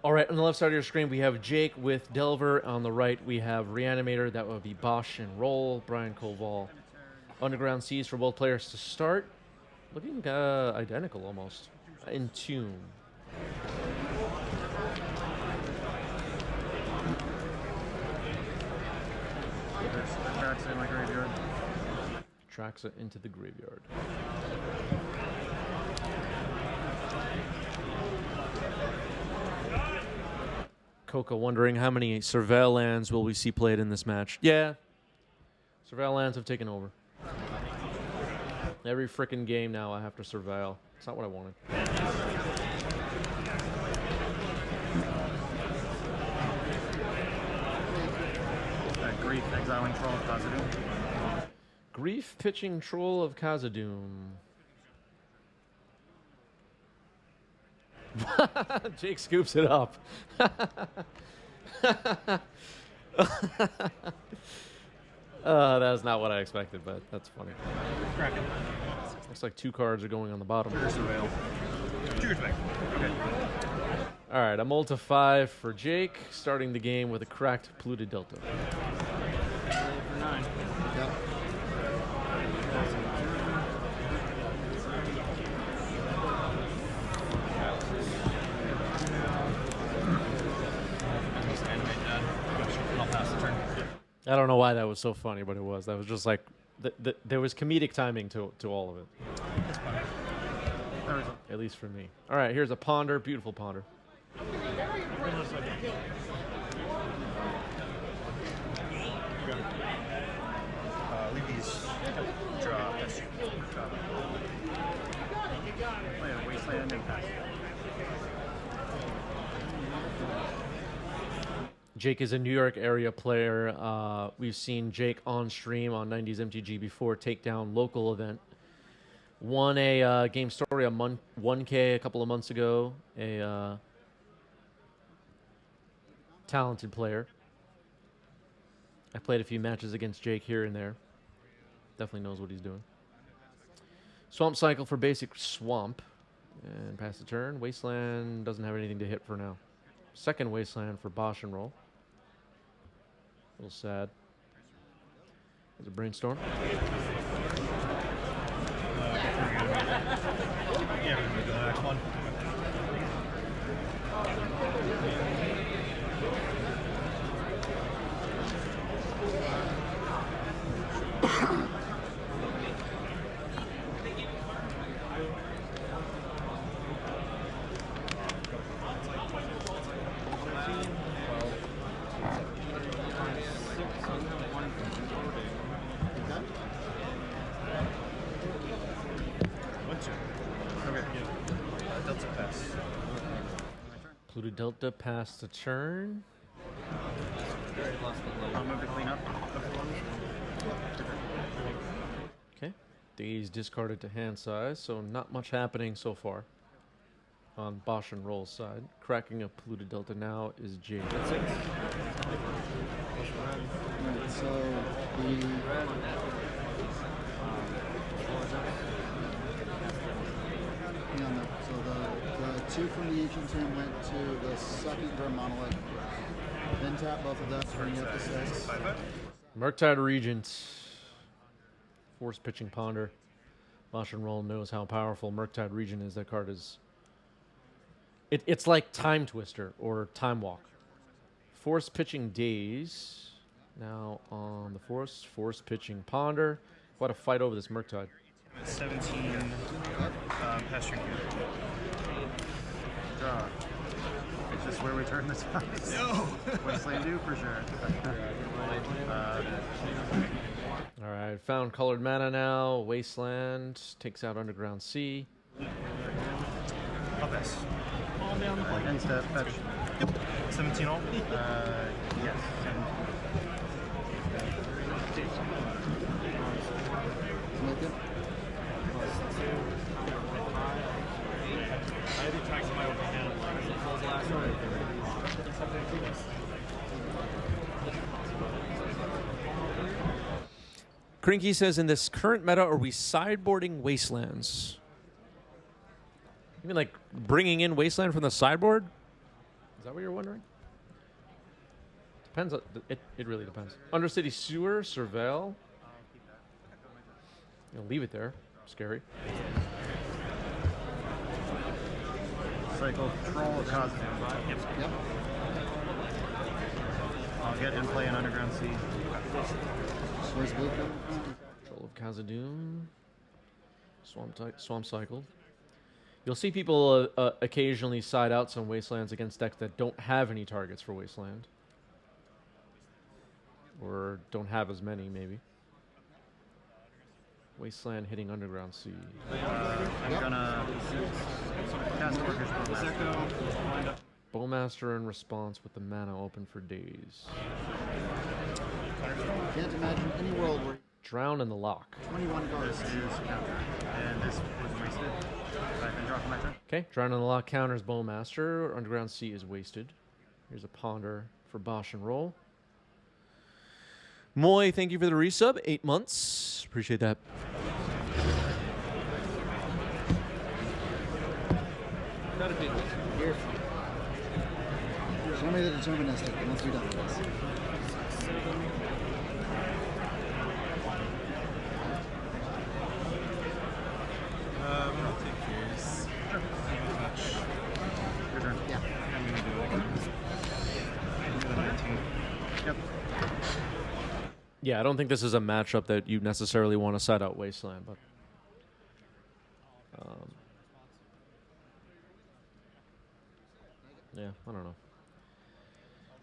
All right, on the left side of your screen, we have Jake with Delver. On the right, we have Reanimator. That would be BoshNRoll, Brian Koval. Underground Seas for both players to start. Looking identical almost. In tune. Tracks in my graveyard. Tracks it into the graveyard. Coca wondering how many Surveil lands will we see played in this match. Yeah. Surveil lands have taken over. Every frickin' game now I have to Surveil. It's not what I wanted. Grief exiling Troll of Khazad-dûm. Grief pitching Troll of Khazad-dûm. Jake scoops it up. That's not what I expected, but that's funny. Looks like 2 cards are going on the bottom. Cheers, back. Okay. All right, a multi 5 for Jake, starting the game with a cracked Polluted Delta. For 9. Yep. I'll pass the turn. I don't know why that was so funny, but it was. That was just like, there was comedic timing to all of it. At least for me. All right, here's a Ponder, beautiful Ponder. Leave these. Draw. SCG. Play a Wasteland and pass. Jake is a New York area player. We've seen Jake on stream on 90s MTG before, take down local event. Won a Game Story, a 1K a couple of months ago. A talented player. I played a few matches against Jake here and there. Definitely knows what he's doing. Swamp Cycle for basic Swamp. And pass the turn. Wasteland doesn't have anything to hit for now. Second Wasteland for BoshNRoll. A little sad. There's a Brainstorm. Yeah, we're going to the next one. Polluted Delta pass the turn. I'll move to clean up. Okay. Days discarded to hand size, so not much happening so far on BoshNRoll's side. Cracking a Polluted Delta now is Jake. So the 2 from the Ancient Tomb went to the second Grim Monolith. Then tap both of those, bring up to 6. Murktide Regent. Force pitching Ponder. BoshNRoll knows how powerful Murktide Regent is. That card is... It's like Time Twister or Time Walk. Force pitching Daze. Now on the Force pitching Ponder. What a fight over this Murktide. 17 past your queue. Draw. Is this where we turn this house? No! Wasteland do for sure. All right, found colored mana now. Wasteland takes out Underground Sea. I'll pass. All down the plane. End step, fetch. Yep. 17 all? Yes. Make it. Crinky says, in this current meta, are we sideboarding Wastelands? You mean like bringing in Wasteland from the sideboard? Is that what you're wondering? Depends. It really depends. Undercity Sewer, Surveil. Leave it there. Scary. Cycle Troll of Khazad-dûm. Yep. I'll get and play an Underground Sea. Where's blue coming from? Troll of Khazad-dûm. Swamp cycled. You'll see people occasionally side out some Wastelands against decks that don't have any targets for Wasteland. Or don't have as many, maybe. Wasteland hitting Underground Sea. I'm gonna cast Orcish Bowmaster. Bowmaster in response with the mana open for days. Can't imagine any world where Drown in the Lock. 21 cards. This is counter. And this was wasted. I can draw for my turn. Okay, Drown in the Lock counters Bowmaster. Underground Sea is wasted. Here's a Ponder for BoshNRoll. Moy, thank you for the resub. 8 months. Appreciate that. Here. Show me the deterministic, and let's be done with this. I'll take yours. Your turn. Yeah. I'm gonna do it. 19. Yep. Yeah, I don't think this is a matchup that you necessarily want to side out Wasteland, but yeah, I don't know.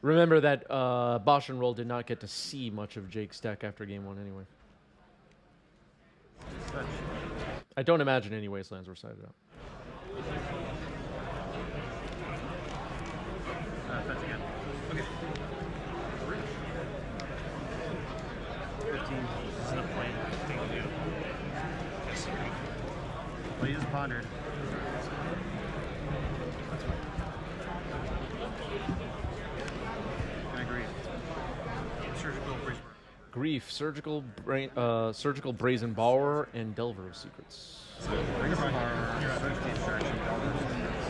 Remember that BoshNRoll did not get to see much of Jake's deck after game 1 anyway. Touch. I don't imagine any Wastelands were sided out. Touch again. Okay. 15. This is a plain thing to do. Yes. Well, he just pondered. I agree. Surgical brace. Grief, Surgical Brazen Bower, and Delver of Secrets. Bring our Surgical Search and Delver Secrets.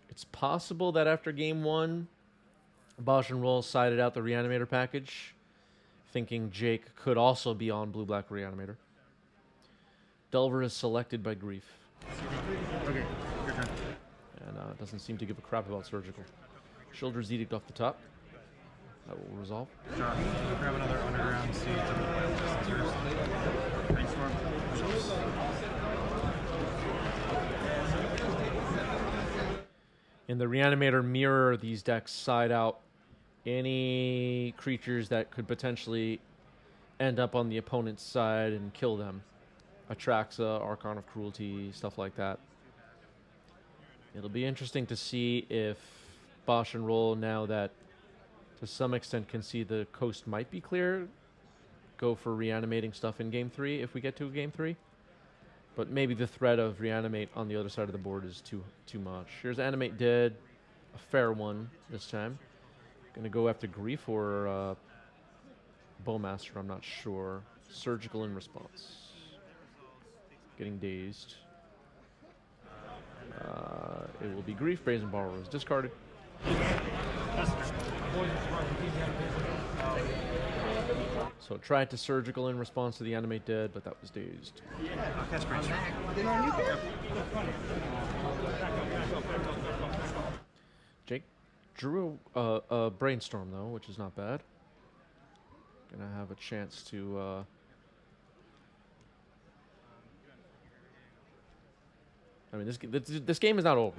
It's possible that after game 1, BoshNRoll sided out the Reanimator package, thinking Jake could also be on blue-black Reanimator. Delver is selected by Grief, Okay, your turn. and doesn't seem to give a crap about Surgical. Shielders Edict off the top. That will resolve. Draw. Grab another Underground Sea. Brainstorm. In the Reanimator mirror, these decks side out any creatures that could potentially end up on the opponent's side and kill them. Atraxa, Archon of Cruelty, stuff like that. It'll be interesting to see if BoshNRoll, now that to some extent can see the coast might be clear, go for reanimating stuff in game 3 if we get to a game 3. But maybe the threat of reanimate on the other side of the board is too much. Here's Animate Dead, a fair one this time. Gonna go after Grief or Bowmaster, I'm not sure. Surgical in response. Getting dazed. It will be Grief, Brazen Borrower is discarded. So tried to Surgical in response to the Animate Dead, but that was dazed. I'll cast Brainstorm. Jake drew a Brainstorm, though, which is not bad. Gonna have a chance to... I mean, this game is not over.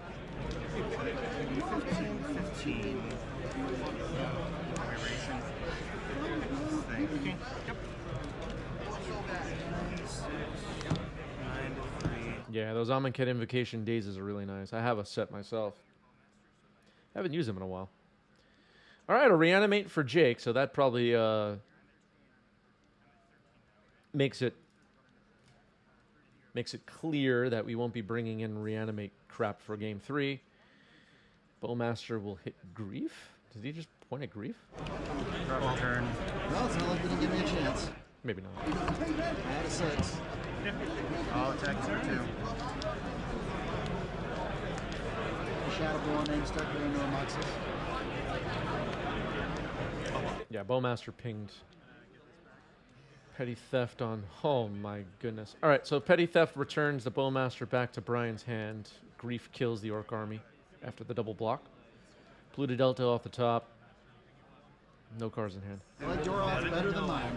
15. Okay. Yep. 9 to 3. Yeah, those Amonkhet Invocation Dazes are really nice. I have a set myself. I haven't used them in a while. All right, a Reanimate for Jake, so that probably makes it clear that we won't be bringing in Reanimate crap for game 3. Bowmaster will hit Grief. Did he just point at Grief? Draw for turn. Well, it's not like they didn't give me a chance. Maybe not. I had a 6. I'll attack for 2. a shadow blow name, start doing no Moxes. Yeah, Bowmaster pinged. Petty Theft on. Oh my goodness. All right, so Petty Theft returns the Bowmaster back to Brian's hand. Grief kills the Orc army after the double block. Blue to Delta off the top. No cards in hand. I like your odds better than mine.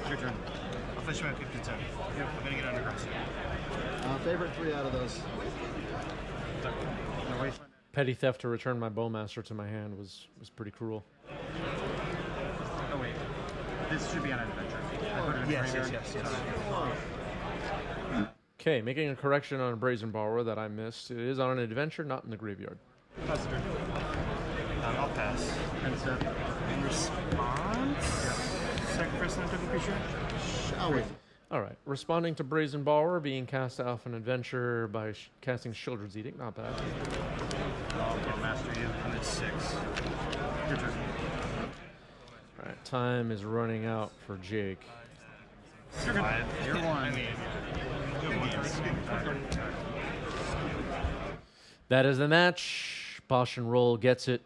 Your turn. I'll finish my 50 to 10. Yep. I'm gonna get underground soon. Favorite 3 out of those. No wasteland. Petty Theft to return my Bowmaster to my hand was pretty cruel. Oh wait, this should be on an adventure. I put it in the Yes, graveyard. yes. Okay, making a correction on a Brazen Borrower that I missed. It is on an adventure, not in the graveyard. That's the turn. I'll pass. And stuff. In response, sacrifice an token creature. Shall we? All right, responding to Brazen Borrower being cast off an adventure by casting Children's Edict. Not bad. I'll master you. I'm at 6. Your turn. All right, time is running out for Jake. You're good. 5. You're one. I mean, That is the match. BoshNRoll gets it.